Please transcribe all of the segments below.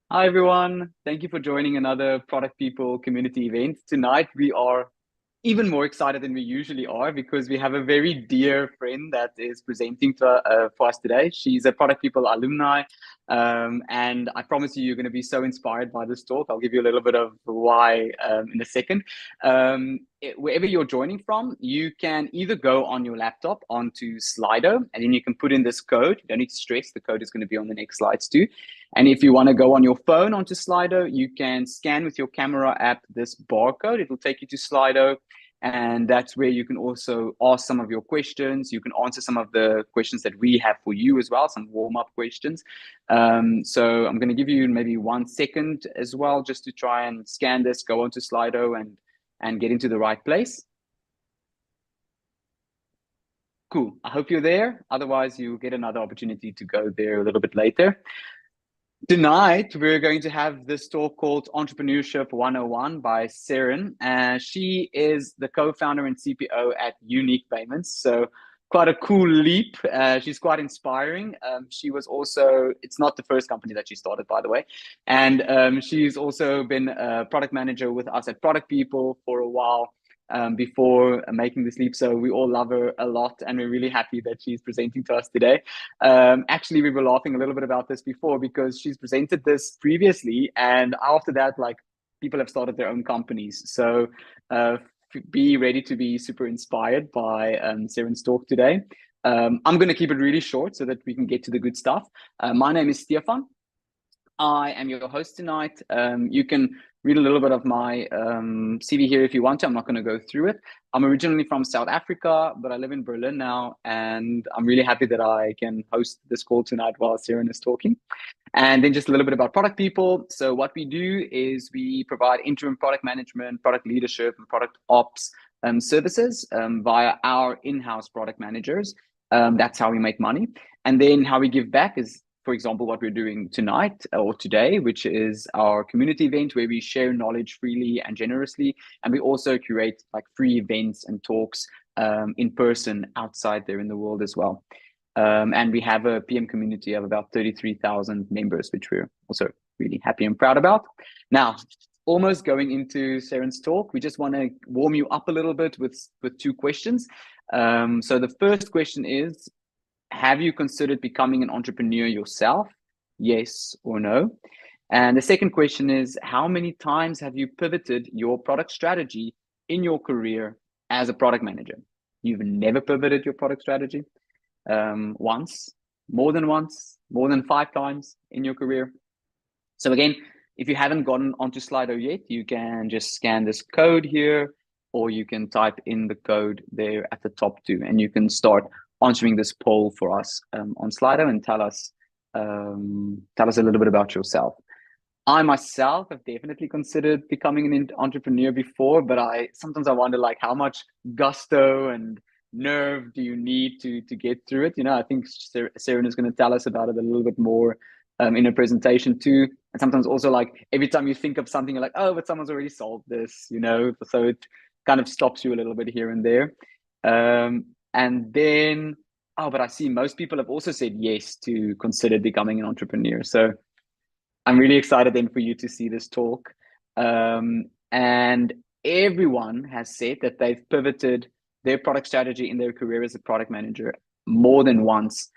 Hi, everyone. Thank you for joining another Product People community event. Tonight, we are even more excited than we usually are because we have a very dear friend that is presenting for us today. She's a Product People alumni. And I promise you, you're going to be so inspired by this talk. I'll give you a little bit of why in a second. Wherever you're joining from, you can either go on your laptop onto Slido, and then you can put in this code. You don't need to stress, the code is going to be on the next slides too. And if you want to go on your phone onto Slido, you can scan with your camera app this barcode. It will take you to Slido. And that's where you can also ask some of your questions. You can answer some of the questions that we have for you as well, some warm-up questions. So I'm going to give you maybe 1 second as well, just to try and scan this, go onto Slido and get into the right place. Cool. I hope you're there. Otherwise, you'll get another opportunity to go there a little bit later. Tonight, we're going to have this talk called Entrepreneurship 101 by Ceren. She is the co-founder and CPO at Unique Payments. So quite a cool leap. She's quite inspiring. She was also, it's not the first company that she started, by the way. And she's also been a product manager with us at Product People for a while. Before making this leap. So we all love her a lot, and we're really happy that she's presenting to us today. Actually, we were laughing a little bit about this before because she's presented this previously, and after that, like, people have started their own companies. So be ready to be super inspired by Ceren's talk today. I'm going to keep it really short so that we can get to the good stuff. My name is Stefan. I am your host tonight. You can read a little bit of my CV here if you want to. I'm not going to go through it. I'm originally from South Africa, but I live in Berlin now, and I'm really happy that I can host this call tonight while Ceren is talking. And then just a little bit about Product People. So what we do is we provide interim product management, product leadership, and product ops services via our in-house product managers. That's how we make money. And then how we give back is, for example, what we're doing tonight or today, which is our community event where we share knowledge freely and generously. And we also curate like free events and talks in person outside there in the world as well. And we have a PM community of about 33,000 members, which we're also really happy and proud about. Now, almost going into Ceren's talk, we just want to warm you up a little bit with 2 questions. So the first question is, have you considered becoming an entrepreneur yourself? Yes or no? And the second question is, how many times have you pivoted your product strategy in your career as a product manager? You've never pivoted your product strategy? Once, more than 5 times in your career? So again, if you haven't gotten onto Slido yet, you can just scan this code here, or you can type in the code there at the top too, and you can start answering this poll for us on Slido and tell us a little bit about yourself. I myself have definitely considered becoming an entrepreneur before, but sometimes I wonder, like, how much gusto and nerve do you need to get through it? I think Ceren is going to tell us about it a little bit more in a presentation too. And sometimes also, like, every time you think of something, you're like, oh, but someone's already solved this, so it kind of stops you a little bit here and there. And then, but I see most people have also said yes to consider becoming an entrepreneur. So I'm really excited then for you to see this talk. And everyone has said that they've pivoted their product strategy in their career as a product manager more than once,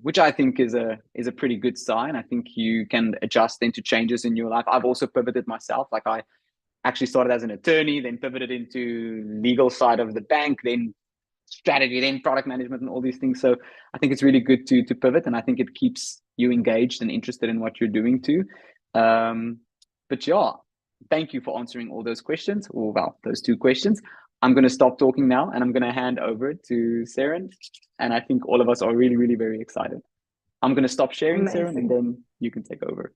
which I think is a pretty good sign. I think you can adjust into changes in your life. I've also pivoted myself. Like, I actually started as an attorney, then pivoted into legal side of the bank, then strategy, then product management, and all these things. So I think it's really good to pivot, and I think it keeps you engaged and interested in what you're doing too. But yeah, thank you for answering all those questions, or well, those 2 questions. I'm going to stop talking now, and I'm going to hand over to Ceren. And I think all of us are really, really very excited. I'm going to stop sharing, Ceren, and then you can take over.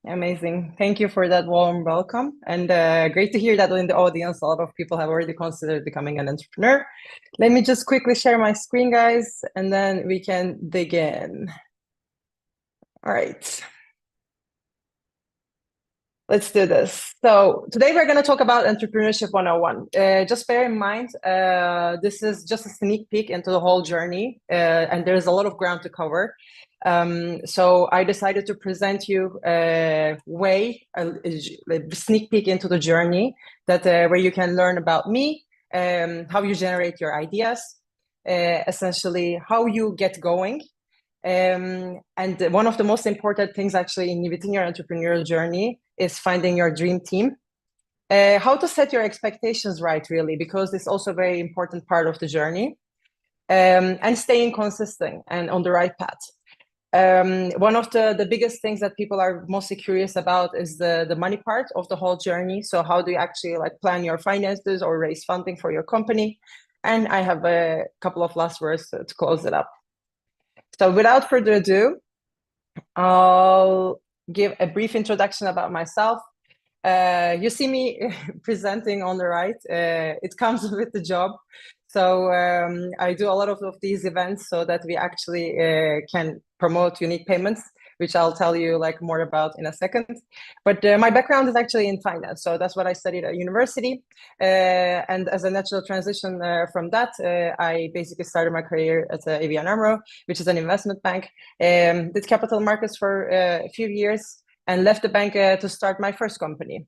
Amazing. Thank you for that warm welcome. And great to hear that in the audience, a lot of people have already considered becoming an entrepreneur. Let me just quickly share my screen, guys, and then we can dig in. All right. Let's do this. So today we're going to talk about Entrepreneurship 101. Just bear in mind, this is just a sneak peek into the whole journey, and there's a lot of ground to cover. So I decided to present you a sneak peek into the journey that where you can learn about me, how you generate your ideas, essentially how you get going. And one of the most important things actually within your entrepreneurial journey is finding your dream team. How to set your expectations right, really, because it's also a very important part of the journey. And staying consistent and on the right path. One of the biggest things that people are mostly curious about is the money part of the whole journey. So how do you actually like plan your finances or raise funding for your company? And I have a couple of last words to close it up. So without further ado, I'll give a brief introduction about myself. You see me presenting on the right. It comes with the job. So I do a lot of these events so that we actually can promote unique payments, which I'll tell you like more about in a second. But my background is actually in finance. So that's what I studied at university. And as a natural transition from that, I basically started my career at ABN AMRO, which is an investment bank. Did capital markets for a few years and left the bank to start my first company.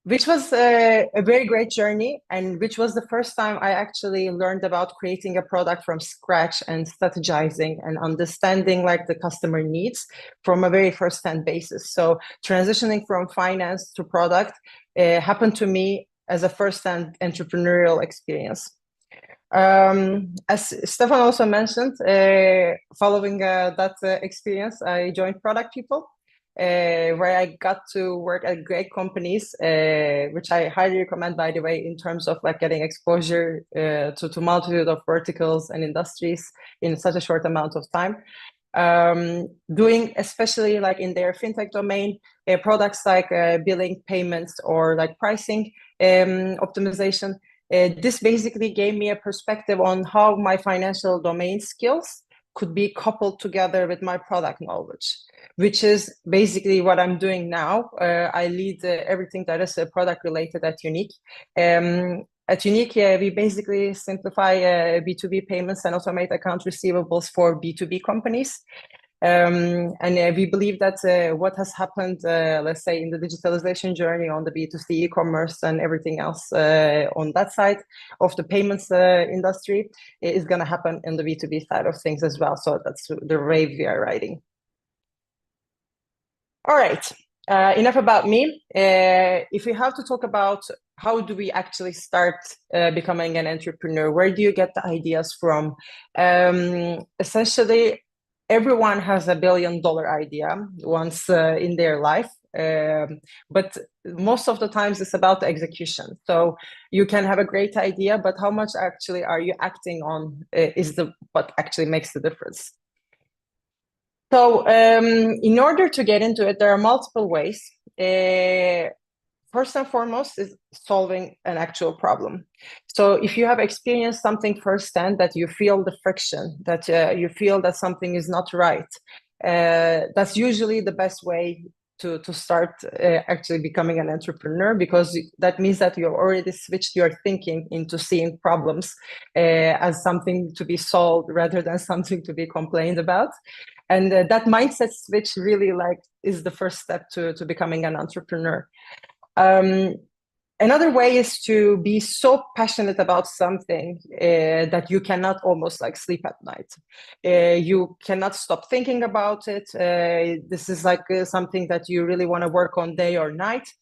Which was a very great journey, and which was the first time I actually learned about creating a product from scratch and strategizing and understanding like the customer needs from a very first-hand basis. So transitioning from finance to product happened to me as a first-hand entrepreneurial experience. As Stefan also mentioned, following that experience, I joined Product People, where I got to work at great companies, which I highly recommend, by the way, in terms of like getting exposure to multitude of verticals and industries in such a short amount of time. Doing especially like in their fintech domain, products like billing, payments, or like pricing optimization. This basically gave me a perspective on how my financial domain skills could be coupled together with my product knowledge, which is basically what I'm doing now. I lead everything that is product related at Unique. At Unique, we basically simplify B2B payments and automate account receivables for B2B companies. And we believe that what has happened, let's say, in the digitalization journey on the B2C e-commerce and everything else on that side of the payments industry is going to happen in the B2B side of things as well. So that's the wave we are riding. All right, enough about me. If we have to talk about how do we actually start becoming an entrepreneur, where do you get the ideas from? Essentially, everyone has $1 billion idea once in their life, but most of the times it's about the execution. So you can have a great idea, but how much actually are you acting on is what actually makes the difference. So in order to get into it, there are multiple ways. First and foremost is solving an actual problem. So if you have experienced something firsthand, that you feel the friction, that you feel that something is not right, that's usually the best way to start actually becoming an entrepreneur, because that means that you've already switched your thinking into seeing problems as something to be solved rather than something to be complained about. And that mindset switch really like is the first step to becoming an entrepreneur. Another way is to be so passionate about something that you cannot almost like sleep at night. You cannot stop thinking about it. This is like something that you really want to work on day or night.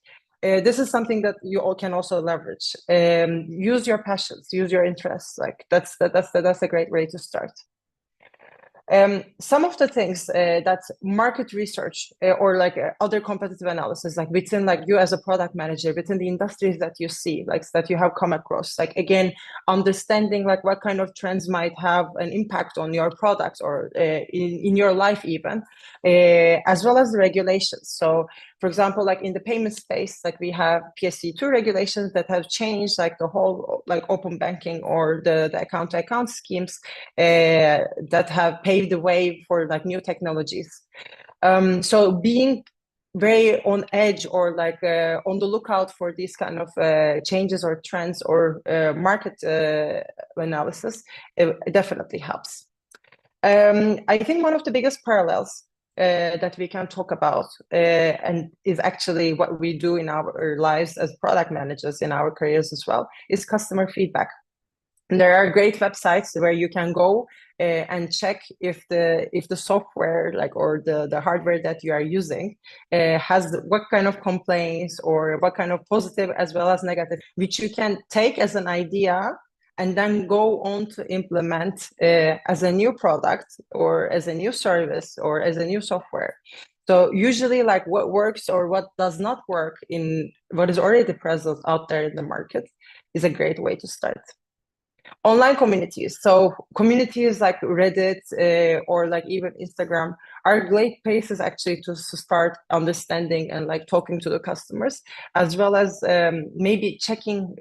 This is something that you all can also leverage. Use your passions, use your interests. Like that's a great way to start. Some of the things that market research or like other competitive analysis, like within like you as a product manager, within the industries that you see, like that you have come across, like again, understanding like what kind of trends might have an impact on your products or in your life even, as well as the regulations. So for example, like in the payment space, like we have PSD2 regulations that have changed like the whole like open banking or the account-to-account schemes that have paved the way for like new technologies. So being very on edge or like on the lookout for these kind of changes or trends or market analysis, it definitely helps. I think one of the biggest parallels that we can talk about and is actually what we do in our lives as product managers in our careers as well is customer feedback. And there are great websites where you can go and check if the software or the hardware that you are using has what kind of complaints or what kind of positive as well as negative, which you can take as an idea and then go on to implement as a new product or as a new service or as a new software. So usually like what works or what does not work in what is already present out there in the market is a great way to start. Online communities. So communities like Reddit or like even Instagram are great places actually to start understanding and like talking to the customers, as well as maybe checking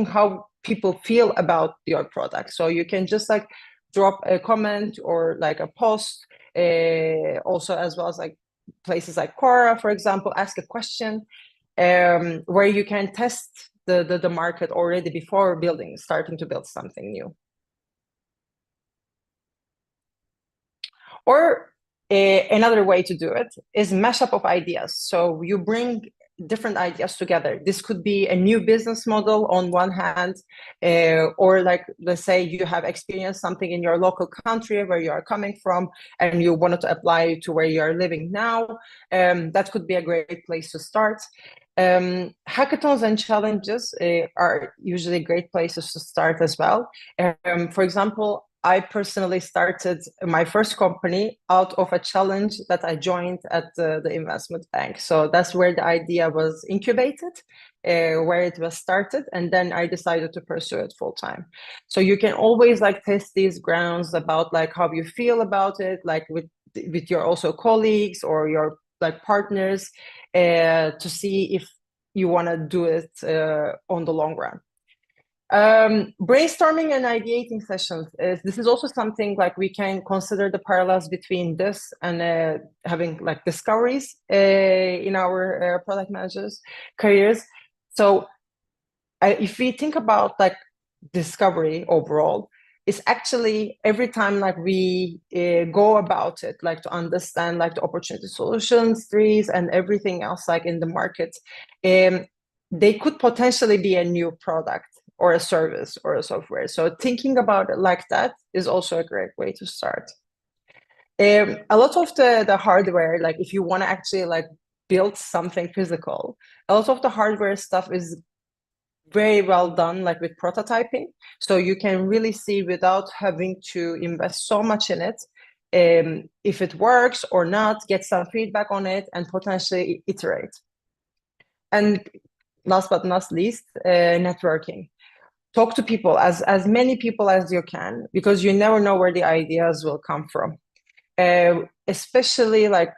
how people feel about your product. So you can just like drop a comment or like a post, also as well as like places like Quora, for example, ask a question where you can test the market already before starting to build something new. Or another way to do it is mashup of ideas. So you bring different ideas together. This could be a new business model on one hand, or like, let's say you have experienced something in your local country where you are coming from and you wanted to apply to where you are living now. That could be a great place to start. Hackathons and challenges are usually great places to start as well. For example, I personally started my first company out of a challenge that I joined at the investment bank. So that's where the idea was incubated, where it was started, and then I decided to pursue it full time. So you can always like test these grounds about like how you feel about it, like with your also colleagues or your like partners, to see if you want to do it on the long run. Brainstorming and ideating sessions this is also something like we can consider the parallels between this and having like discoveries in our product managers careers. So if we think about like discovery overall, it's actually every time like we go about it, like to understand like the opportunity solutions trees and everything else like in the market, they could potentially be a new product or a service or a software. So thinking about it like that is also a great way to start. A lot of the hardware, like if you want to actually like build something physical, a lot of the hardware stuff is very well done, like with prototyping. So you can really see without having to invest so much in it, if it works or not, get some feedback on it and potentially iterate. And last but not least, networking. Talk to people, as many people as you can, because you never know where the ideas will come from. Especially like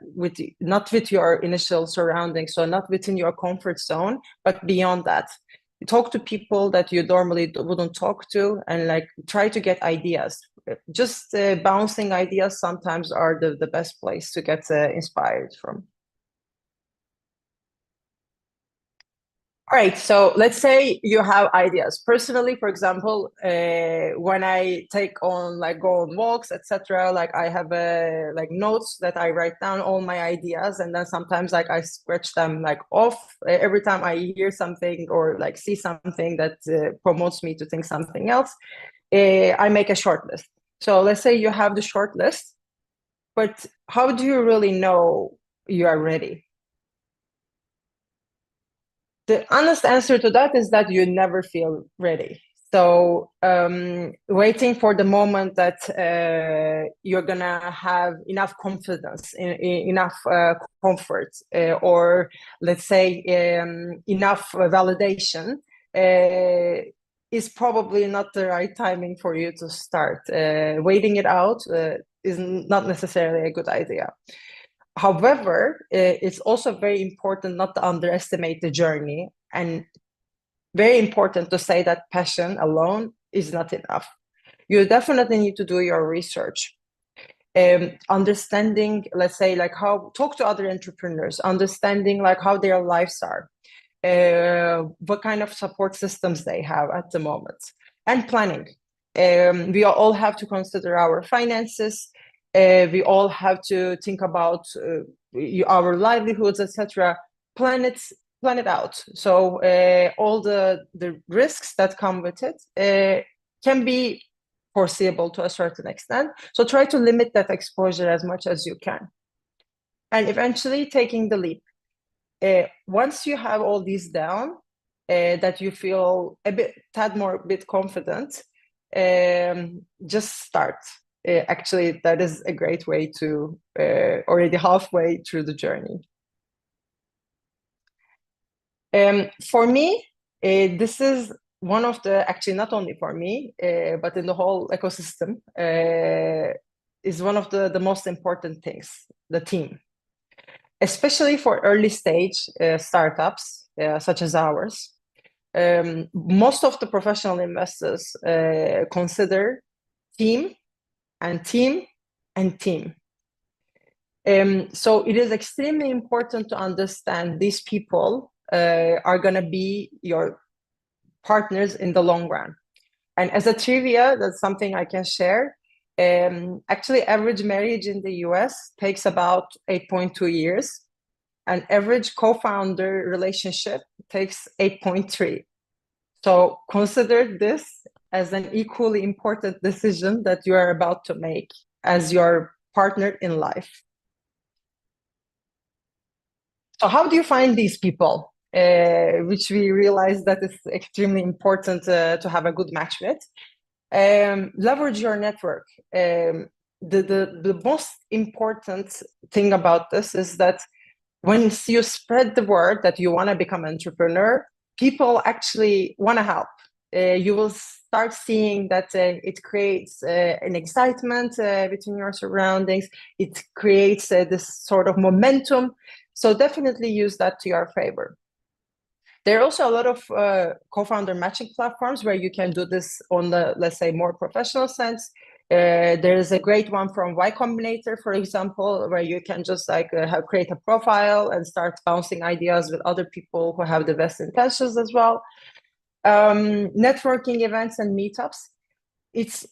not with your initial surroundings, so not within your comfort zone, but beyond that. Talk to people that you normally wouldn't talk to and like try to get ideas. Just bouncing ideas sometimes are the best place to get inspired from. All right, so let's say you have ideas. Personally, for example, when I go on walks, etc., like I have like notes that I write down all my ideas, and then sometimes like I scratch them like off every time I hear something or like see something that promotes me to think something else. I make a short list. So let's say you have the short list, but how do you really know you are ready? The honest answer to that is that you never feel ready. So waiting for the moment that you're gonna have enough confidence, enough comfort, or let's say enough validation, is probably not the right timing for you to start. Waiting it out is not necessarily a good idea. However, it's also very important not to underestimate the journey, and very important to say that passion alone is not enough. You definitely need to do your research. understanding, let's say, like how talk to other entrepreneurs, understanding like how their lives are, what kind of support systems they have at the moment, and planning. We all have to consider our finances. We all have to think about our livelihoods, etc. Plan it out. So all the risks that come with it can be foreseeable to a certain extent. So try to limit that exposure as much as you can. And eventually taking the leap. Once you have all these down, that you feel a bit confident, just start. Actually, that is a great way to already halfway through the journey. For me, this is one of the, actually not only for me, but in the whole ecosystem, is one of the most important things, the team. Especially for early stage startups such as ours. Most of the professional investors consider team and team and team. So it is extremely important to understand these people are going to be your partners in the long run. And as a trivia, that's something I can share. Actually, average marriage in the US takes about 8.2 years. An average co-founder relationship takes 8.3. So consider this as an equally important decision that you are about to make as your partner in life. So how do you find these people, which we realize that is extremely important to have a good match with? Leverage your network. The most important thing about this is that once you spread the word that you want to become an entrepreneur, people actually want to help. You will start seeing that it creates an excitement within your surroundings. It creates this sort of momentum. So definitely use that to your favor. There are also a lot of co-founder matching platforms where you can do this on the, let's say, more professional sense. There is a great one from Y Combinator, for example, where you can just like create a profile and start bouncing ideas with other people who have the best intentions as well. Networking events and meetups. It's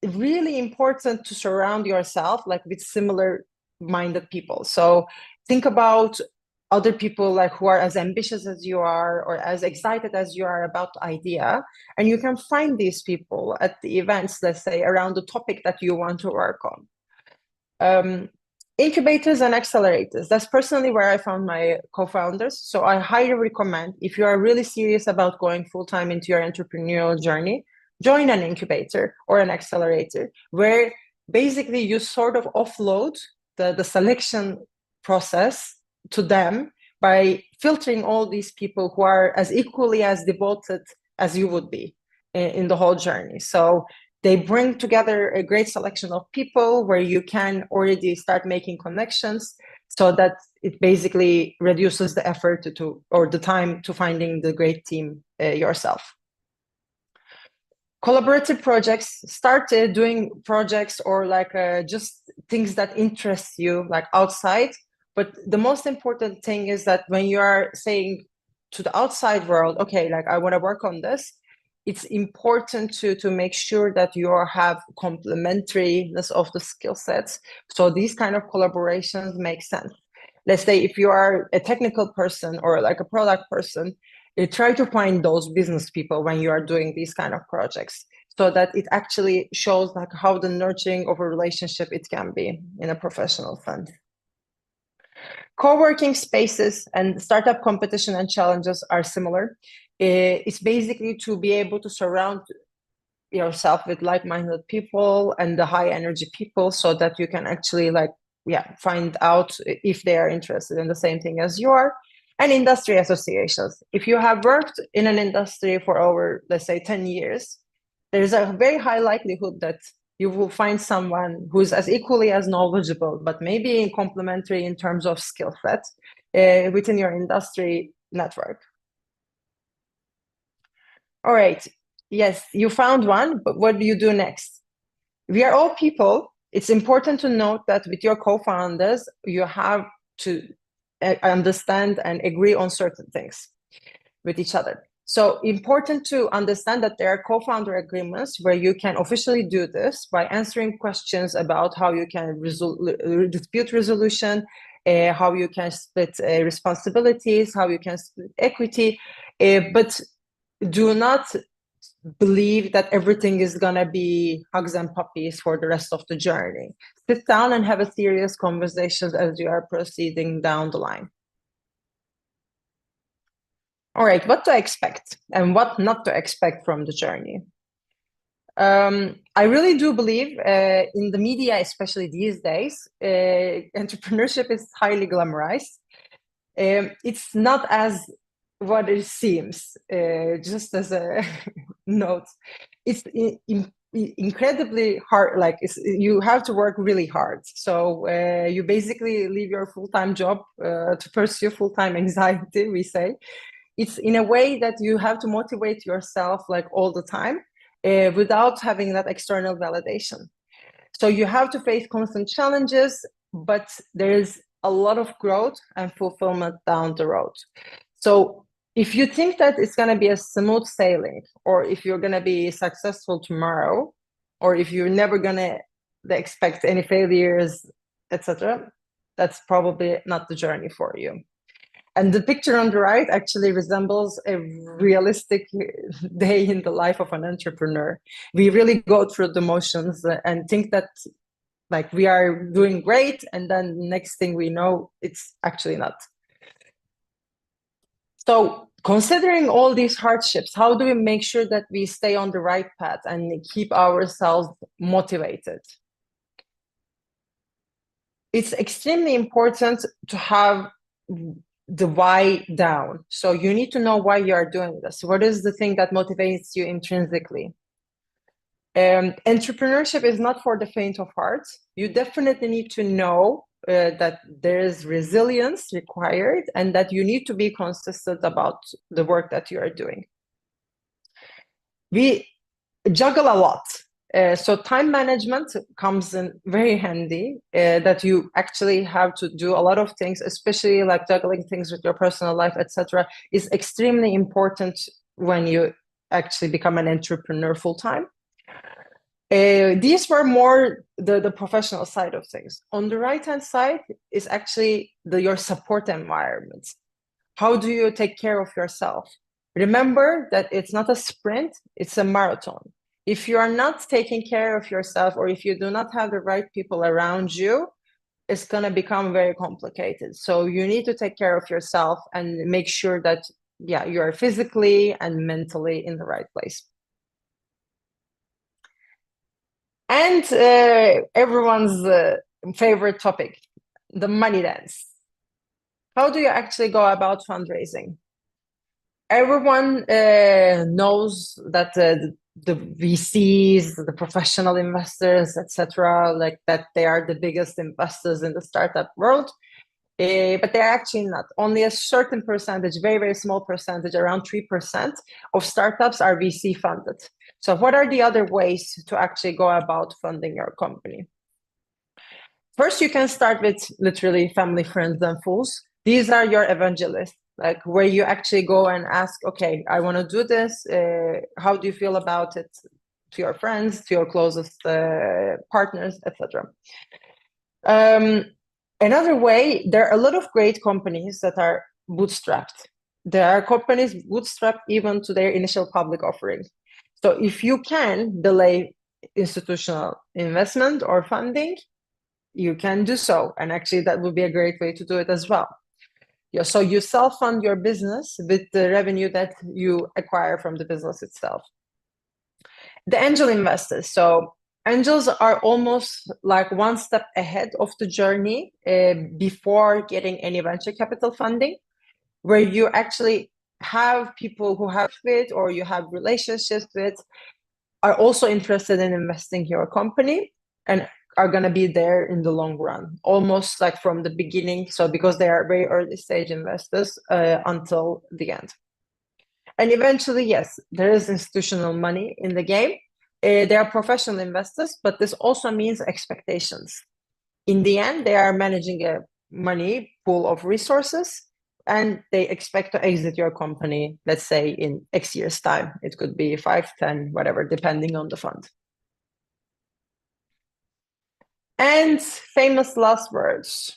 really important to surround yourself like with similar-minded people. So think about other people like who are as ambitious as you are or as excited as you are about the idea, and you can find these people at the events, let's say, around the topic that you want to work on. Incubators and accelerators, that's personally where I found my co-founders. So I highly recommend, if you are really serious about going full-time into your entrepreneurial journey, join an incubator or an accelerator where basically you sort of offload the selection process to them by filtering all these people who are as equally as devoted as you would be in the whole journey. So they bring together a great selection of people where you can already start making connections so that it basically reduces the effort or the time to finding the great team yourself. Collaborative projects, start doing projects or like just things that interest you like outside. But the most important thing is that when you are saying to the outside world, okay, like I want to work on this, it's important to make sure that you have complementariness of the skill sets. So these kind of collaborations make sense. Let's say if you are a technical person or like a product person, you try to find those business people when you are doing these kind of projects so that it actually shows like how the nurturing of a relationship it can be in a professional sense. Co-working spaces and startup competition and challenges are similar. It's basically to be able to surround yourself with like-minded people and the high energy people so that you can actually find out if they are interested in the same thing as you are. And industry associations. If you have worked in an industry for over, let's say, 10 years, there's a very high likelihood that you will find someone who's as equally as knowledgeable, but maybe complementary in terms of skill set within your industry network. All right. Yes, you found one, but what do you do next? We are all people, it's important to note that with your co-founders, you have to understand and agree on certain things with each other. So important to understand that there are co-founder agreements where you can officially do this by answering questions about how you can dispute resolution, how you can split responsibilities, how you can split equity, but do not believe that everything is going to be hugs and puppies for the rest of the journey. Sit down and have a serious conversation as you are proceeding down the line. All right, what to expect and what not to expect from the journey. I really do believe in the media, especially these days, entrepreneurship is highly glamorized. It's not as what it seems, just as a note. It's incredibly hard, like you have to work really hard. So you basically leave your full-time job to pursue full-time anxiety, we say. It's in a way that you have to motivate yourself like all the time without having that external validation. So you have to face constant challenges, but there is a lot of growth and fulfillment down the road. So if you think that it's going to be a smooth sailing, or if you're going to be successful tomorrow, or if you're never going to expect any failures, etc., that's probably not the journey for you. And the picture on the right actually resembles a realistic day in the life of an entrepreneur. We really go through the motions and think that like we are doing great, and then next thing we know, it's actually not. So considering all these hardships, how do we make sure that we stay on the right path and keep ourselves motivated? It's extremely important to have the why down. So you need to know why you are doing this. What is the thing that motivates you intrinsically? Entrepreneurship is not for the faint of heart. You definitely need to know that there is resilience required and that you need to be consistent about the work that you are doing. We juggle a lot. So time management comes in very handy, that you actually have to do a lot of things, especially like juggling things with your personal life, etc., is extremely important when you actually become an entrepreneur full-time. These were more the professional side of things. On the right-hand side is actually your support environment. How do you take care of yourself? Remember that it's not a sprint, it's a marathon. If you are not taking care of yourself, or if you do not have the right people around you, it's going to become very complicated. So you need to take care of yourself and make sure that, yeah, you are physically and mentally in the right place. And everyone's favorite topic, the money dance. How do you actually go about fundraising? Everyone knows that the VCs, the professional investors, etc., like that they are the biggest investors in the startup world, but they're actually not. Only a certain percentage, very, very small percentage, around 3% of startups are VC funded. So what are the other ways to actually go about funding your company? First, you can start with literally family, friends, and fools. These are your evangelists, like where you actually go and ask, okay, I want to do this. How do you feel about it? To your friends, to your closest partners, etc. Another way, there are a lot of great companies that are bootstrapped. There are companies bootstrapped even to their initial public offering. So if you can delay institutional investment or funding, you can do so. And actually, that would be a great way to do it as well. Yeah, so you self-fund your business with the revenue that you acquire from the business itself. The angel investors. So angels are almost like one step ahead of the journey before getting any venture capital funding, where you actually have people who have it or you have relationships with are also interested in investing in your company and are going to be there in the long run, almost like from the beginning. So because they are very early stage investors until the end. And eventually, yes, there is institutional money in the game, They are professional investors, but this also means expectations. In the end, they are managing a money pool of resources, and they expect to exit your company, let's say in X years' time. It could be 5, 10, whatever, depending on the fund. And famous last words.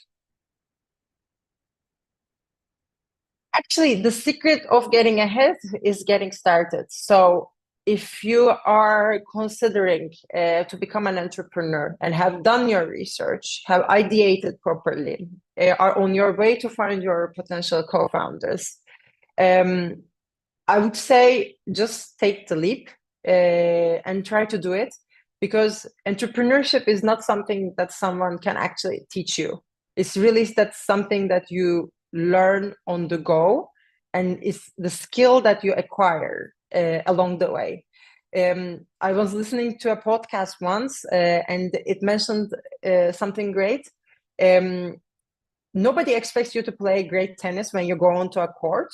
Actually, the secret of getting ahead is getting started. So if you are considering to become an entrepreneur and have done your research, have ideated properly, are on your way to find your potential co-founders, I would say just take the leap and try to do it, because entrepreneurship is not something that someone can actually teach you. It's really that's something that you learn on the go, and it's the skill that you acquire along the way. I was listening to a podcast once and it mentioned something great. Nobody expects you to play great tennis when you go onto a court,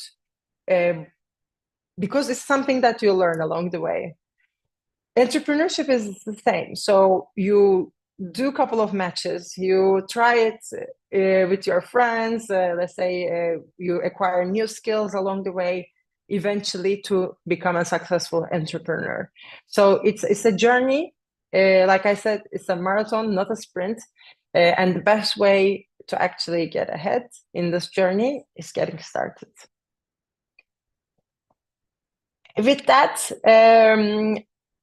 because it's something that you learn along the way. Entrepreneurship is the same. So you do a couple of matches, you try it with your friends, let's say you acquire new skills along the way, eventually to become a successful entrepreneur. So it's a journey. Like I said, it's a marathon, not a sprint. And the best way to actually get ahead in this journey is getting started. With that,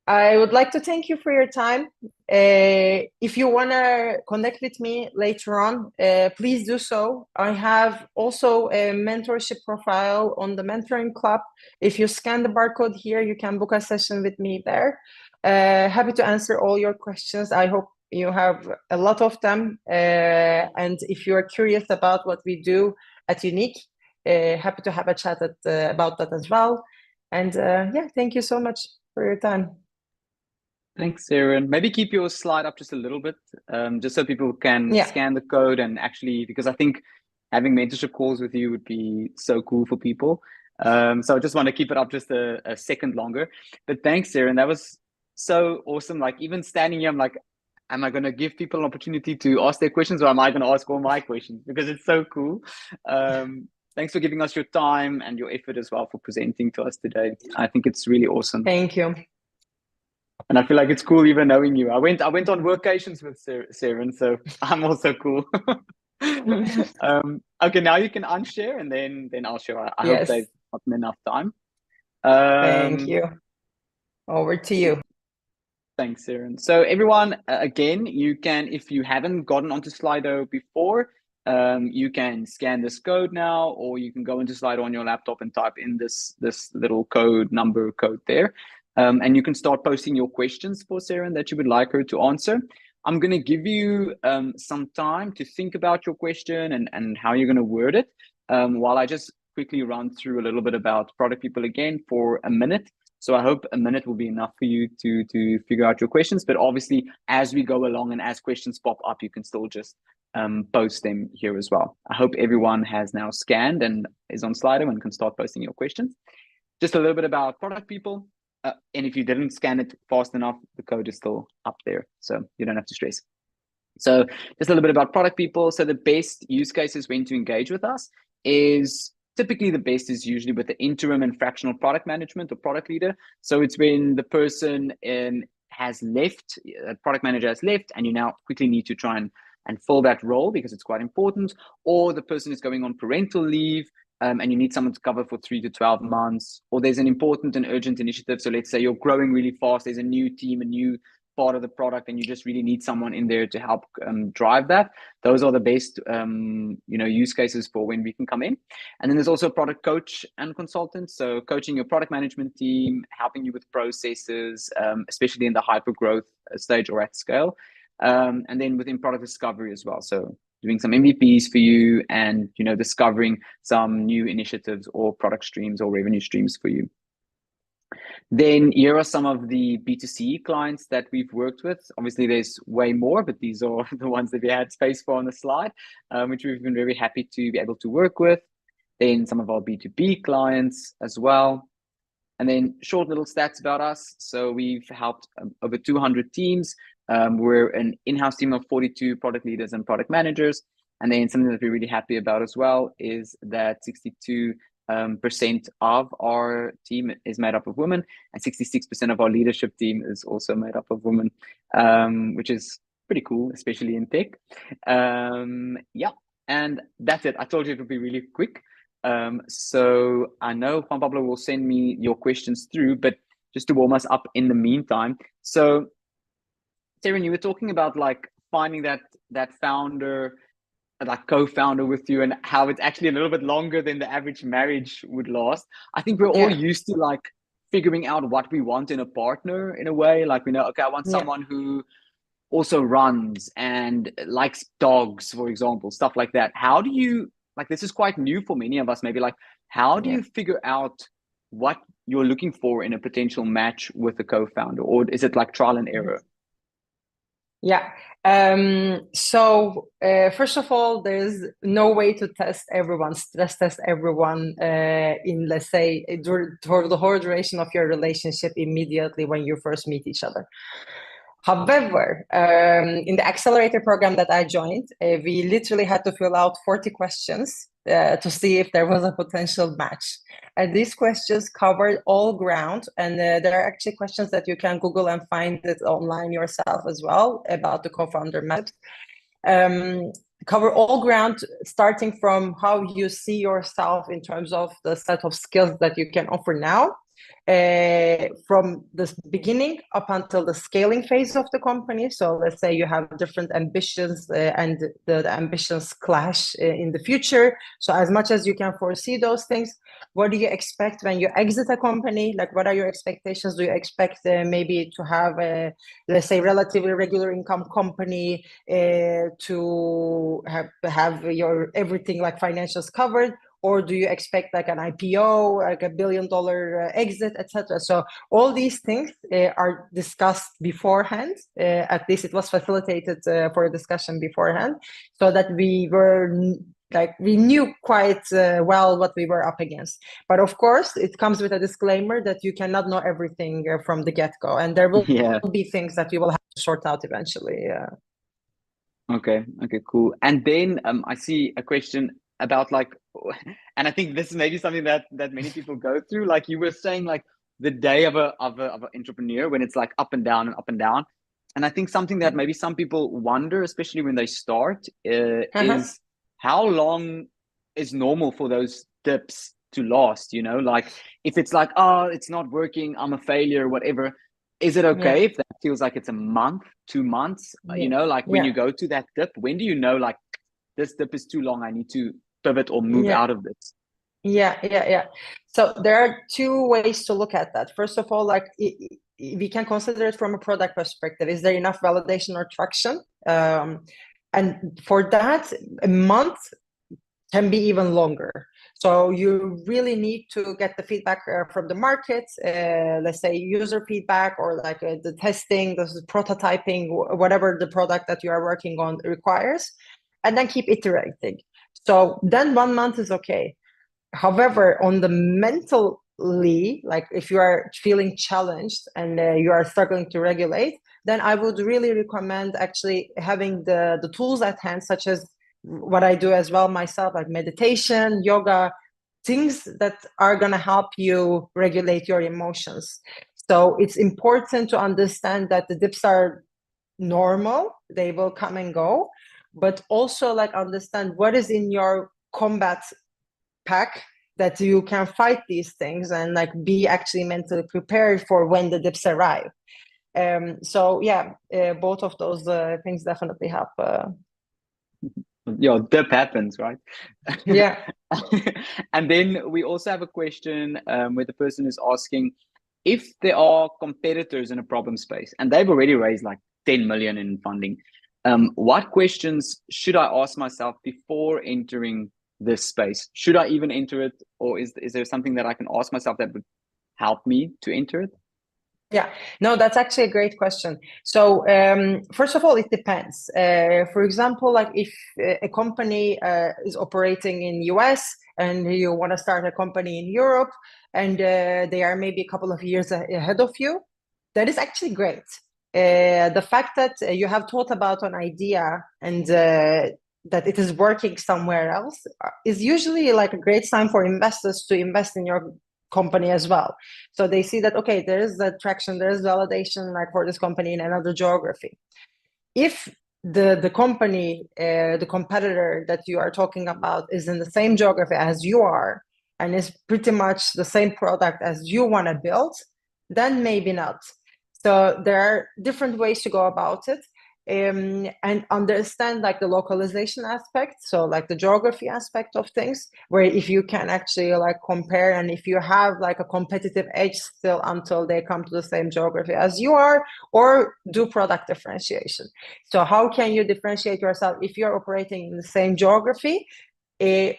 I would like to thank you for your time. If you want to connect with me later on, please do so. I have also a mentorship profile on the Mentoring Club. If you scan the barcode here, you can book a session with me there. Happy to answer all your questions. I hope you have a lot of them. And if you are curious about what we do at Unique, happy to have a chat about that as well. And yeah, thank you so much for your time. Thanks, Ceren. Maybe keep your slide up just a little bit, just so people can scan the code and actually, because I think having mentorship calls with you would be so cool for people. So I just want to keep it up just a second longer. But thanks, Ceren. That was so awesome. Like even standing here, I'm like, am I going to give people an opportunity to ask their questions, or am I going to ask all my questions? Because it's so cool. Thanks for giving us your time and your effort as well for presenting to us today. I think it's really awesome. Thank you. And I feel like it's cool even knowing you. I went on workations with Ceren, so I'm also cool. Okay, now you can unshare and then I'll share. I hope they've gotten enough time. Thank you. Over to you. Thanks, Ceren. So everyone, again, you can, if you haven't gotten onto Slido before, you can scan this code now, or you can go into Slido on your laptop and type in this little code there. And you can start posting your questions for Ceren that you would like her to answer. I'm going to give you some time to think about your question and how you're going to word it, while I just quickly run through a little bit about product people again for a minute. So I hope a minute will be enough for you to figure out your questions. But obviously, as we go along and as questions pop up, you can still just post them here as well. I hope everyone has now scanned and is on Slido and can start posting your questions. Just a little bit about product people. And if you didn't scan it fast enough, the code is still up there, so you don't have to stress. So just a little bit about product people. So the best use cases when to engage with us is typically the best is usually with the interim and fractional product management or product leader. So it's when the person has left, a product manager has left, and you now quickly need to try and fill that role because it's quite important, or the person is going on parental leave, and you need someone to cover for 3 to 12 months, or there's an important and urgent initiative. So let's say you're growing really fast, there's a new team, a new part of the product, and you just really need someone in there to help drive that. Those are the best use cases for when we can come in. And then there's also a product coach and consultant, so coaching your product management team, helping you with processes, especially in the hyper growth stage or at scale, and then within product discovery as well, so doing some MVPs for you and discovering some new initiatives or product streams or revenue streams for you. Then here are some of the B2C clients that we've worked with. Obviously, there's way more, but these are the ones that we had space for on the slide, which we've been very happy to be able to work with. Then some of our B2B clients as well. And then short little stats about us. So we've helped over 200 teams. We're an in-house team of 42 product leaders and product managers. And then something that we're really happy about as well is that 62% of our team is made up of women, and 66% of our leadership team is also made up of women, which is pretty cool, especially in tech. Yeah, and that's it. I told you it would be really quick. So I know Juan Pablo will send me your questions through, but just to warm us up in the meantime. So Ceren, you were talking about like finding that founder, like co-founder with you, and how it's actually a little bit longer than the average marriage would last. I think we're all used to like figuring out what we want in a partner in a way. Like we know, okay, I want someone who also runs and likes dogs, for example, stuff like that. How do you, like, this is quite new for many of us, maybe, like, how do you figure out what you're looking for in a potential match with a co-founder, or is it like trial and error? Yeah. So first of all, there's no way to stress test everyone in, let's say, for the whole duration of your relationship immediately when you first meet each other. However, in the accelerator program that I joined, we literally had to fill out 40 questions to see if there was a potential match. And these questions covered all ground. And there are actually questions that you can Google and find it online yourself as well about the co-founder method. Cover all ground, starting from how you see yourself in terms of the set of skills that you can offer now, from the beginning up until the scaling phase of the company. So let's say you have different ambitions and the ambitions clash in the future. So as much as you can foresee those things, what do you expect when you exit a company? Like, what are your expectations? Do you expect maybe to have a, let's say, relatively regular income company to have your everything like financials covered? Or do you expect like an IPO, like $1 billion exit, etc.? So all these things are discussed beforehand. At least it was facilitated for a discussion beforehand, so that we knew quite well what we were up against. But of course, it comes with a disclaimer that you cannot know everything from the get-go, and there will be things that you will have to sort out eventually. Okay, cool. And then I see a question about like, and I think this is maybe something that many people go through. Like you were saying, like the day of an entrepreneur, when it's like up and down and up and down. And I think something that maybe some people wonder, especially when they start, is how long is normal for those dips to last? You know, like if it's like, oh, it's not working, I'm a failure, whatever. Is it okay if that feels like it's a month, 2 months? You know, like when you go to that dip, when do you know like this dip is too long, I need to pivot or move out of this? Yeah. So there are two ways to look at that. First of all, like we can consider it from a product perspective. Is there enough validation or traction? And for that, a month can be even longer. So you really need to get the feedback from the market, let's say user feedback, or like the testing, the prototyping, whatever the product that you are working on requires, and then keep iterating. So then 1 month is okay. However, on the mentally, like if you are feeling challenged and you are struggling to regulate, then I would really recommend actually having the tools at hand, such as what I do as well myself, like meditation, yoga, things that are going to help you regulate your emotions. So it's important to understand that the dips are normal, they will come and go, but also like understand what is in your combat pack that you can fight these things and like be actually mentally prepared for when the dips arrive. So yeah, both of those things definitely help. Your dip happens, right? Yeah. And then we also have a question where the person is asking if there are competitors in a problem space and they've already raised like 10 million in funding. What questions should I ask myself before entering this space? Should I even enter it, or is there something that I can ask myself that would help me to enter it? Yeah, no, that's actually a great question. So first of all, it depends. For example, like if a company is operating in US and you want to start a company in Europe, and they are maybe a couple of years ahead of you, that is actually great. The fact that you have thought about an idea and that it is working somewhere else is usually like a great sign for investors to invest in your company as well. So they see that, okay, there's the traction, there's validation like for this company in another geography. If the company, the competitor that you are talking about is in the same geography as you are and is pretty much the same product as you want to build, then maybe not. So there are different ways to go about it. And understand like the localization aspect, so like the geography aspect of things, where if you can actually like compare and if you have like a competitive edge still until they come to the same geography as you are, or do product differentiation. So how can you differentiate yourself if you're operating in the same geography? The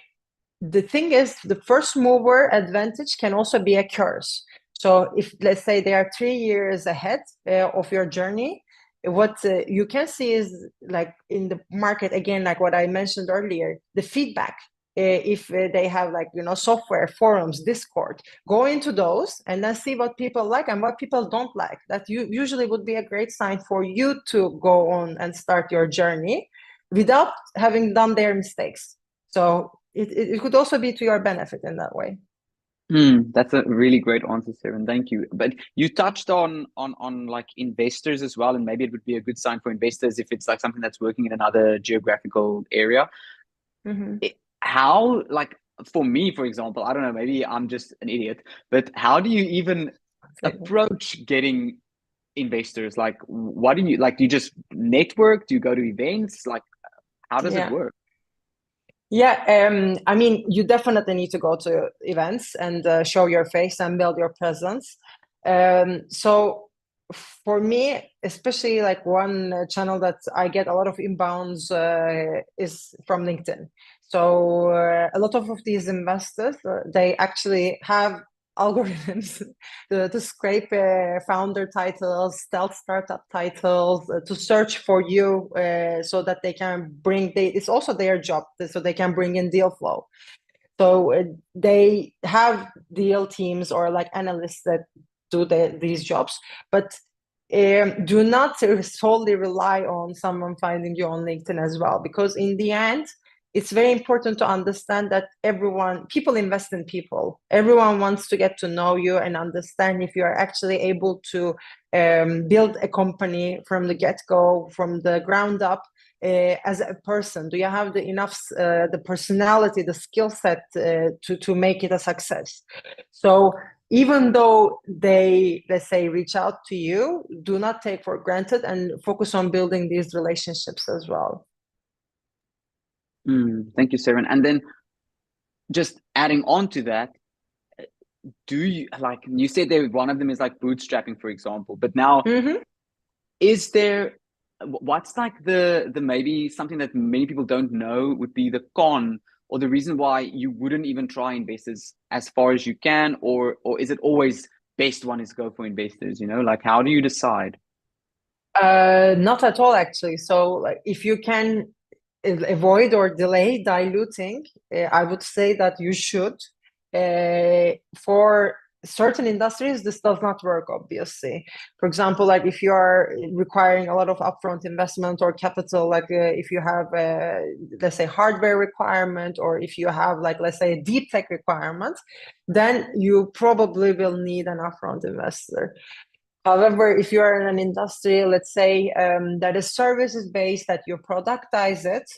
thing is, the first mover advantage can also be a curse. So if, let's say, they are 3 years ahead of your journey, what you can see is like in the market, again, like what I mentioned earlier, the feedback. If they have like, software, forums, Discord, go into those and then see what people like and what people don't like. That usually would be a great sign for you to go on and start your journey without having done their mistakes. So it could also be to your benefit in that way. That's a really great answer, Ceren. Thank you. But you touched on like investors as well, and maybe it would be a good sign for investors if it's like something that's working in another geographical area. How, like for me, for example, I don't know, maybe I'm just an idiot, but how do you even approach getting investors? Like, what do you like? Do you just network? Do you go to events? Like, how does it work? Yeah, I mean, you definitely need to go to events and show your face and build your presence. So for me, especially like one channel that I get a lot of inbounds is from LinkedIn. So a lot of these investors, they actually have algorithms to scrape founder titles, stealth startup titles, to search for you so that they can it's also their job, so they can bring in deal flow. So they have deal teams or like analysts that do these jobs, but do not solely rely on someone finding you on LinkedIn as well, because in the end, it's very important to understand that people invest in people. Everyone wants to get to know you and understand if you are actually able to build a company from the get-go, from the ground up, as a person. Do you have the personality, the skill set to make it a success? So even though they, let's say, reach out to you, do not take for granted and focus on building these relationships as well. Thank you, Ceren. And then just adding on to that, do you, like you said there, one of them is like bootstrapping, for example, but now is there, what's like the maybe something that many people don't know would be the con or the reason why you wouldn't even try investors as far as you can, or is it always best one is go for investors, like how do you decide? Not at all, actually. So like, if you can avoid or delay diluting, I would say that you should. For certain industries, this does not work, obviously. For example, like if you are requiring a lot of upfront investment or capital, like if you have, let's say, hardware requirement, or if you have, like, let's say, a deep tech requirement, then you probably will need an upfront investor. However, if you are in an industry, let's say, that is services based, that you productize it,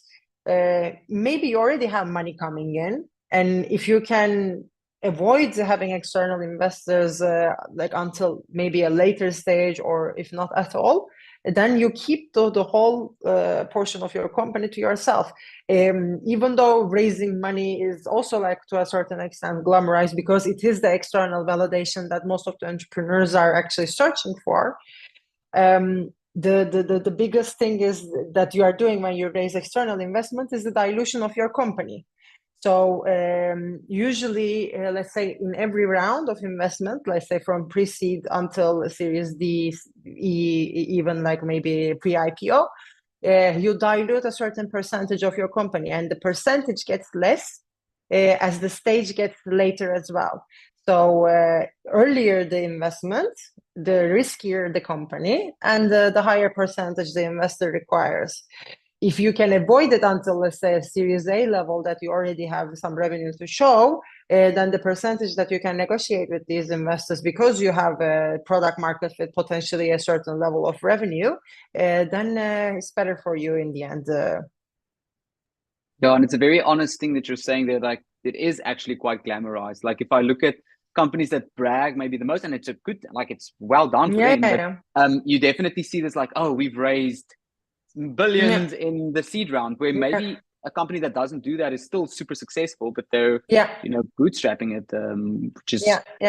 maybe you already have money coming in. And if you can avoid having external investors like until maybe a later stage, or if not at all, then you keep the whole portion of your company to yourself. Even though raising money is also, like, to a certain extent glamorized, because it is the external validation that most of the entrepreneurs are actually searching for. The biggest thing is that you are doing when you raise external investment is the dilution of your company. So usually, let's say, in every round of investment, let's say from pre-seed until Series D, even like maybe pre-IPO, you dilute a certain percentage of your company, and the percentage gets less as the stage gets later as well. So earlier the investment, the riskier the company, and the higher percentage the investor requires. If you can avoid it until, let's say, a Series A level that you already have some revenue to show, then the percentage that you can negotiate with these investors, because you have a product market fit, potentially a certain level of revenue, then it's better for you in the end. Yeah, and it's a very honest thing that you're saying there. Like, it is actually quite glamorized. Like, if I look at companies that brag maybe the most, and it's a good, like, it's well done for them. But you definitely see this, like, oh, we've raised billions in the seed round, where maybe a company that doesn't do that is still super successful, but they're bootstrapping it, which is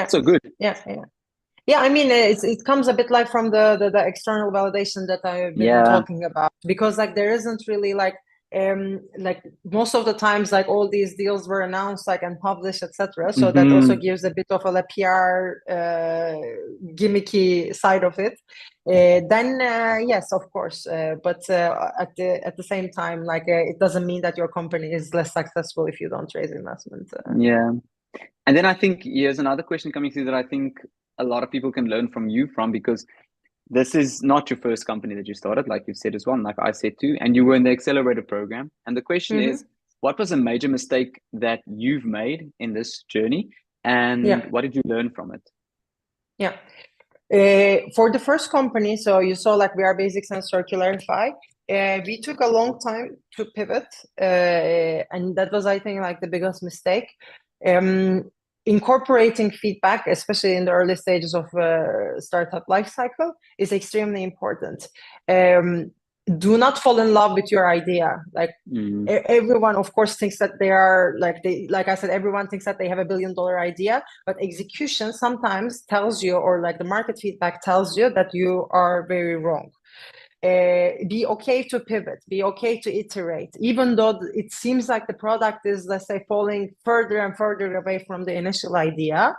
so good. Yeah, I mean, it comes a bit like from the external validation that I've been talking about, because like there isn't really like most of the times, like all these deals were announced like and published, etc. So that also gives a bit of a PR gimmicky side of it. Then yes, of course, but at the same time, like it doesn't mean that your company is less successful if you don't raise investment. And then I think here's another question coming through that I think a lot of people can learn from you from, because this is not your first company that you started, like you've said as well, and like I said too, and you were in the accelerator program. And the question is, what was a major mistake that you've made in this journey, and what did you learn from it? For the first company, so you saw like we are Basics and Circularify. We took a long time to pivot, and that was, I think, like the biggest mistake. Incorporating feedback, especially in the early stages of startup lifecycle, is extremely important. Do not fall in love with your idea. Like everyone, of course, thinks that they are like I said, everyone thinks that they have $1 billion idea, but execution sometimes tells you, or like the market feedback tells you, that you are very wrong. Be okay to pivot, be okay to iterate, even though it seems like the product is, let's say, falling further and further away from the initial idea.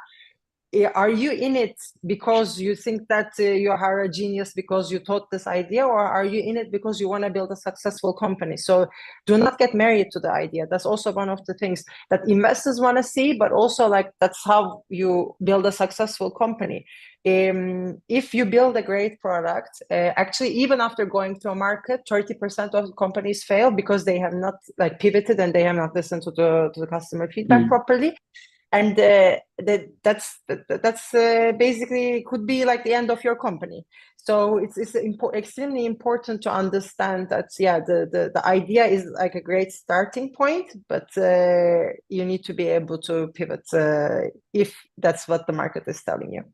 Are you in it because you think that you are a genius because you thought this idea, or are you in it because you want to build a successful company? So do not get married to the idea. That's also one of the things that investors want to see, but also like that's how you build a successful company. If you build a great product, actually, even after going to a market, 30% of companies fail because they have not like pivoted and they have not listened to the customer feedback properly. And that's basically could be like the end of your company. So it's extremely important to understand that the idea is like a great starting point, but you need to be able to pivot if that's what the market is telling you.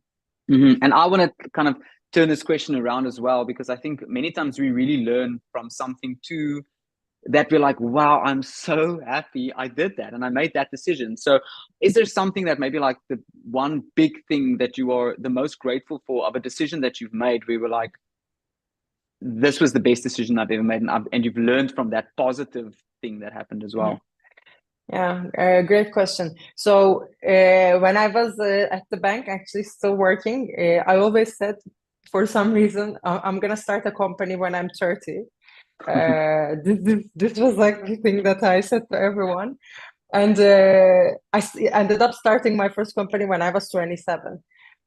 And I want to kind of turn this question around as well, because I think many times we really learn from something too, that we're like, wow, I'm so happy I did that and I made that decision. So is there something that maybe like the one big thing that you are the most grateful for of a decision that you've made, where we're like, this was the best decision I've ever made, and you've learned from that positive thing that happened as well? Great question. So when I was at the bank, actually still working, I always said, for some reason, I'm gonna start a company when I'm 30. This was like the thing that I said to everyone, and I ended up starting my first company when I was 27.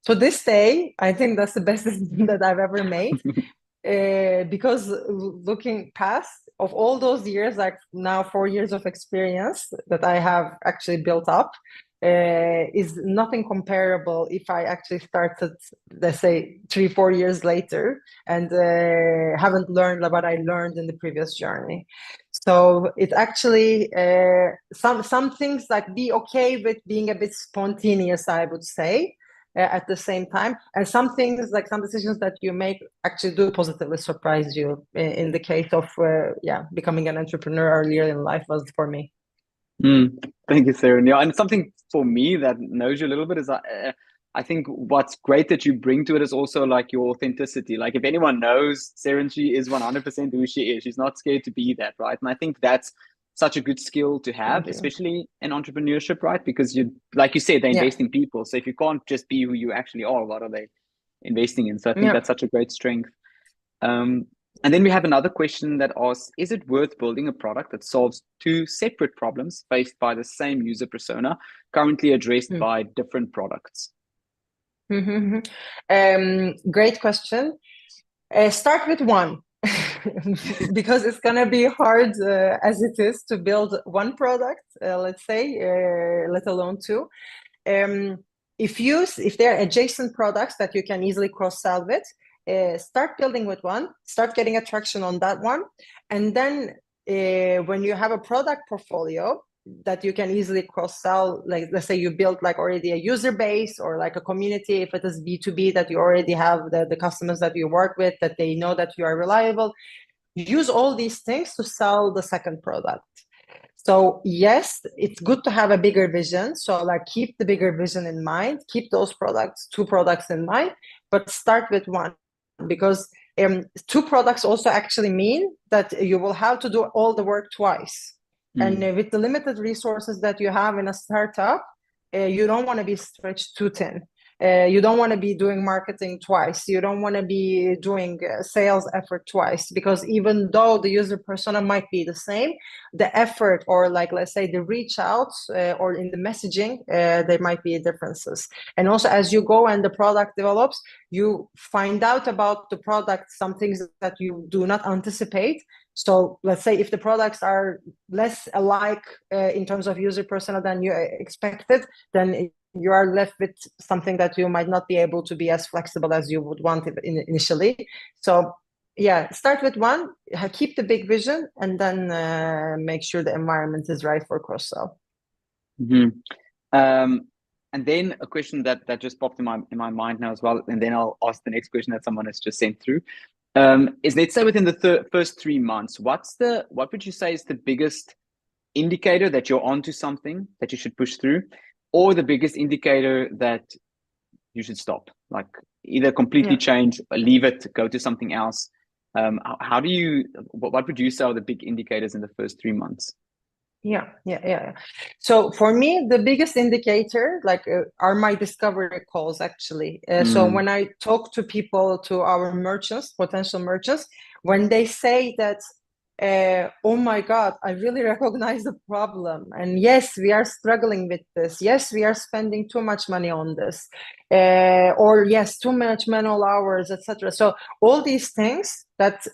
To this day, I think that's the best decision that I've ever made. Because looking past of all those years, like now 4 years of experience that I have actually built up, is nothing comparable if I actually started, let's say, 3-4 years later and haven't learned what I learned in the previous journey. So it actually some things, like be okay with being a bit spontaneous, I would say. At the same time, and some things, like some decisions that you make, actually do positively surprise you. In the case of becoming an entrepreneur earlier in life was for me. Thank you, Ceren. Yeah, and something for me that knows you a little bit is I think what's great that you bring to it is also like your authenticity. Like if anyone knows Ceren, she is 100% who she is. She's not scared to be that, right? And I think that's such a good skill to have, especially in entrepreneurship, right? Because you, like you said, they invest in people. So if you can't just be who you actually are, what are they investing in? So I think that's such a great strength. And then we have another question that asks, is it worth building a product that solves two separate problems faced by the same user persona, currently addressed by different products? Great question. Start with one. Because it's going to be hard as it is to build one product, let's say, let alone two. If there are adjacent products that you can easily cross-sell with, start building with one, start getting attraction on that one. And then when you have a product portfolio that you can easily cross-sell, like let's say you built like already a user base or like a community, if it is B2B, that you already have the customers that you work with, that they know that you are reliable, use all these things to sell the second product. So yes, it's good to have a bigger vision. So like keep the bigger vision in mind, keep those two products in mind, but start with one, because two products also actually mean that you will have to do all the work twice. And with the limited resources that you have in a startup, you don't want to be stretched too thin. You don't want to be doing marketing twice. You don't want to be doing sales effort twice, because even though the user persona might be the same, the effort, or like, let's say the reach out or in the messaging, there might be differences. And also as you go and the product develops, you find out about the product, some things that you do not anticipate. So let's say if the products are less alike in terms of user persona than you expected, then you are left with something that you might not be able to be as flexible as you would want it initially. So yeah, start with one, keep the big vision, and then make sure the environment is right for cross-sell. And then a question that just popped in my mind now as well, and then I'll ask the next question that someone has just sent through. Is, let's say within the first 3 months, what would you say is the biggest indicator that you're onto something that you should push through, or the biggest indicator that you should stop, like either completely change, leave it, go to something else? What would you say are the big indicators in the first 3 months? Yeah. So for me, the biggest indicator are my discovery calls, actually. So when I talk to people, to our merchants, potential merchants, when they say that, oh my God, I really recognize the problem. And yes, we are struggling with this. Yes, we are spending too much money on this. Or yes, too much manual hours, etc. So all these things that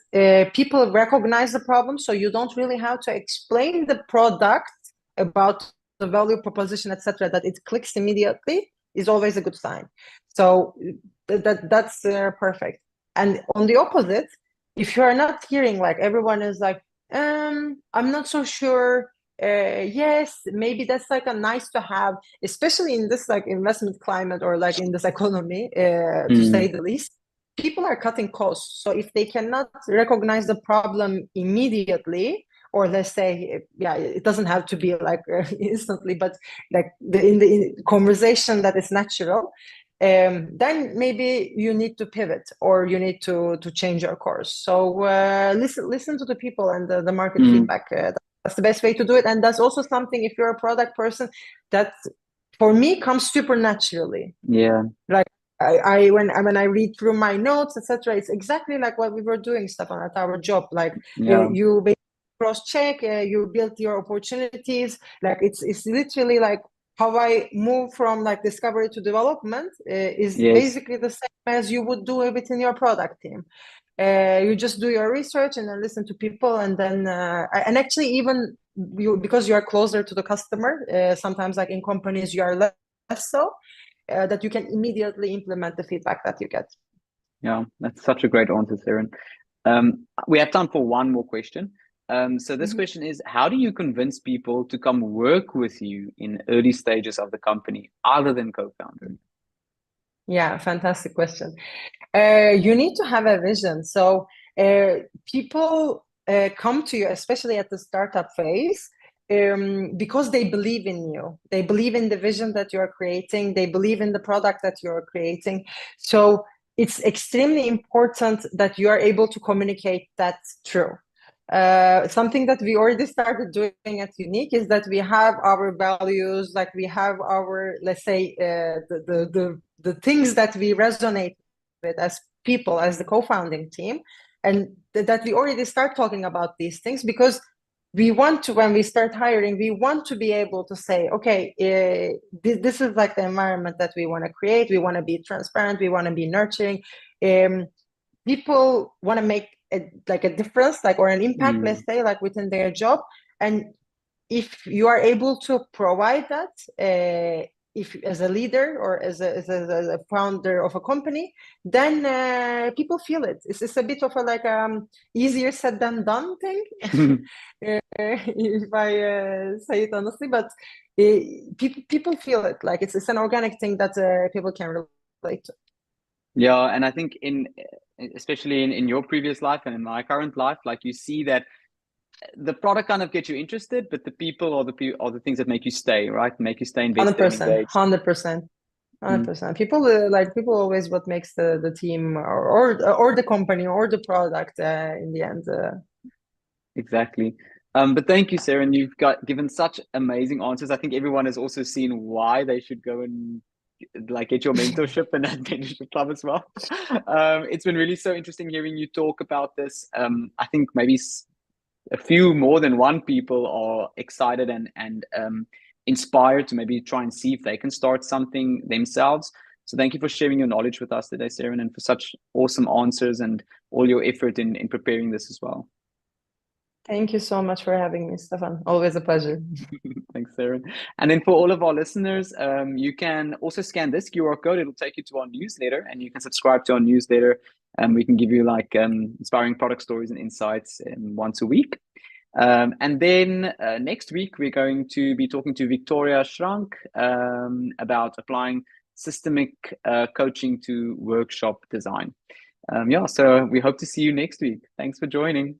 people recognize the problem, so you don't really have to explain the product about the value proposition, etc., that it clicks immediately, is always a good sign. So that's perfect. And on the opposite, if you are not hearing, like everyone is like, I'm not so sure. Yes, maybe that's like a nice to have, especially in this like investment climate, or like in this economy, to say the least. People are cutting costs. So if they cannot recognize the problem immediately, or let's say, it doesn't have to be like instantly, but like in the conversation that is natural, then maybe you need to pivot, or you need to change your course. So listen to the people and the market feedback. That's the best way to do it. And that's also something, if you're a product person, that for me comes super naturally. Yeah. Like when I read through my notes, etc., it's exactly like what we were doing, Stefan, at our job. Like you basically cross-check, you build your opportunities. Like it's literally like how I move from like discovery to development is basically the same as you would do it within your product team. You just do your research and then listen to people, and then and actually even because you are closer to the customer, sometimes like in companies you are less so, that you can immediately implement the feedback that you get. Yeah, that's such a great answer, Ceren. We have time for one more question. So this question is, how do you convince people to come work with you in early stages of the company other than co-founder? Yeah, fantastic question. You need to have a vision. So people come to you, especially at the startup phase, because they believe in you. They believe in the vision that you're creating. They believe in the product that you're creating. So it's extremely important that you are able to communicate that through. Something that we already started doing at Unique is that we have our values, like we have our, let's say, the things that we resonate with as people, as the co-founding team. and that we already start talking about these things, because we want to, when we start hiring, we want to be able to say, okay, this is like the environment that we want to create. We want to be transparent. We want to be nurturing. People want to make a difference, like, or an impact, let's say, like within their job. And if you are able to provide that, if as a leader or as a founder of a company, then people feel it. It's a bit of a like easier said than done thing, if I say it honestly. But people feel it. Like it's an organic thing that people can relate to. Yeah, and I think especially in your previous life and in my current life, like you see that the product kind of gets you interested, but the people are the things that make you stay, right? Make you stay invested and 100%, engaged. 100%. 100%. People always what makes the team or the company or the product in the end. Exactly. But thank you, Sarah, and you've given such amazing answers. I think everyone has also seen why they should go and like get your mentorship and that mentorship club as well. It's been really so interesting hearing you talk about this. I think maybe a few more than one people are excited and inspired to maybe try and see if they can start something themselves. So thank you for sharing your knowledge with us today, Ceren, and for such awesome answers and all your effort in preparing this as well. Thank you so much for having me, Stefan. Always a pleasure. Thanks, Ceren. And then for all of our listeners, you can also scan this QR code. It'll take you to our newsletter, and you can subscribe to our newsletter. And we can give you like inspiring product stories and insights once a week. And then next week, we're going to be talking to Victoria Schrank about applying systemic coaching to workshop design. Yeah, so we hope to see you next week. Thanks for joining.